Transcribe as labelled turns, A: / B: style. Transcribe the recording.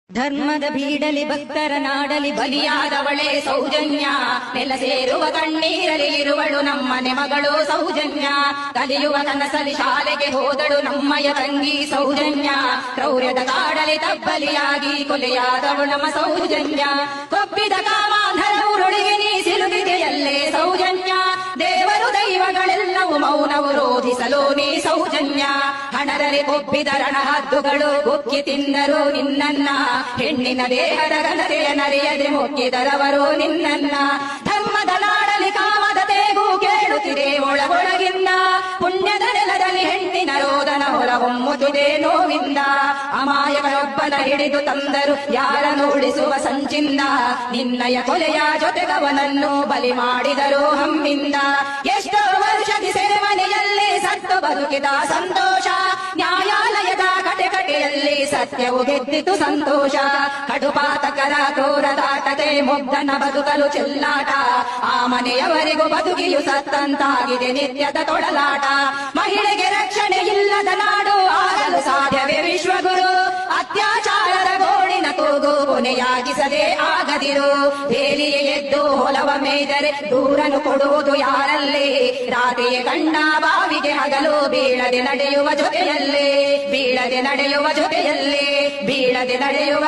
A: ಧರ್ಮದ ಬೀಡಲಿ ಭಕ್ತರ ನಾಡಲಿ ಬಲಿಯಾದವಳೇ ಸೌಜನ್ಯ, ನೆಲ ಸೇರುವ ಕಣ್ಣೀರಲಿ ಇರುವಳು ನಮ್ಮನೆ ಮಗಳು ಸೌಜನ್ಯ. ಕಲಿಯುವ ಕನಸಲಿ ಶಾಲೆಗೆ ಹೋದಳು ನಮ್ಮಯ ತಂಗಿ ಸೌಜನ್ಯ. ಕ್ರೌರ್ಯದ ಕಾಡಲಿ ತಬ್ಬಲಿಯಾಗಿ ಕೊಲೆಯಾದವಳು ನಮ್ಮ ಸೌಜನ್ಯ. ಕೊಬ್ಬಿದ ಕಾಮಾಂಧರ ಉರುಳಿಗೆ ನೀ ಸಿಲುಕಿದೆಯಲ್ಲೇ ಸೌಜನ್ಯ. ದೇವರು ದೈವಗಳೆಲ್ಲವೂ ಮೌನವು ರೋಧಿಸಲು ನೀ ಸೌಜನ್ಯ. ಹಣದಲ್ಲಿ ಕೊಬ್ಬಿದ ರಣಹದ್ದುಗಳು ಉಕ್ಕಿ ತಿಂದರು ನಿನ್ನನ್ನ. ಹೆಣ್ಣಿನ ದೇಹದ ಘನತೆಯ ನರಿಯದೆ ಮುಕ್ಕಿದರವರು ನಿನ್ನನ್ನ. ಧರ್ಮದ ನಾಡಲಿ ಕಾಮದ ತೇಗು ಕೇಳುತ್ತಿದೆ ಒಳಗೊಳಗಿಂದ. ಪುಣ್ಯದ ನೆಲದಲ್ಲಿ ಹೆಣ್ಣಿನ ರೋದನ ಹೊರಹೊಮ್ಮುತ್ತಿದೆ ನೋವಿಂದ. ಅಮಾಯಕರೊಬ್ಬನ ಹಿಡಿದು ತಂದರು ಯಾರನ್ನು ಉಳಿಸುವ ಸಂಚಿಂದ. ನಿನ್ನಯ ಕೊಲೆಯ ಜೊತೆಗವನನ್ನು ಬಲಿ ಮಾಡಿದರು ಹಮ್ಮಿಂದ. ಎಷ್ಟೋ ವರ್ಷದಿ ಸೆರೆಮನೆಯಲ್ಲಿ ಸತ್ತು ಬದುಕಿದ ಸಂತೋಷ. ನ್ಯಾಯಾಲಯದ ಕಟೆಕಟೆಯಲ್ಲಿ ಸತ್ಯವು ಗೆದ್ದಿತು ಸಂತೋಷ. ಕಡುಪಾತಕರ ಕ್ರೂರದಾಟತೆ ಮುಗ್ಧನ ಬದುಕಲು ಚೆಲ್ಲಾಟ. ಆ ಮನೆಯವರಿಗೂ ಬದುಕಿಯು ಸತ್ತಂತಾಗಿದೆ ನಿತ್ಯದ ತೊಡಲಾಟ. ಮಹಿಳೆಗೆ ರಕ್ಷಣೆ ಇಲ್ಲದ ನಾಡು ಆಗಲು ಸಾಧ್ಯವೇ ವಿಶ್ವಗುರು. ಅತ್ಯಾಚಾರರ ಗೋಳಿನ ಕೂಗು ಕೊನೆಯಾಗಿಸದೆ ಆಗದಿರು. ಬೇಲಿಯೇ ಎದ್ದು ಹೊಲವ ಮೇದರೆ ದೂರನು ಕೊಡುವುದು ಯಾರಲ್ಲಿ. ರಾತ್ರಿಯೇ ಕಂಡ ಬಾವಿಗೆ ಹಗಲು ಬೀಳದೆ ನಡೆಯುವ ಜೊತೆಯಲ್ಲೇ, ಬೀಳದೆ ನಡೆಯುವ ಜೊತೆಯಲ್ಲೇ, ಬೀಳದೆ ನಡೆಯುವ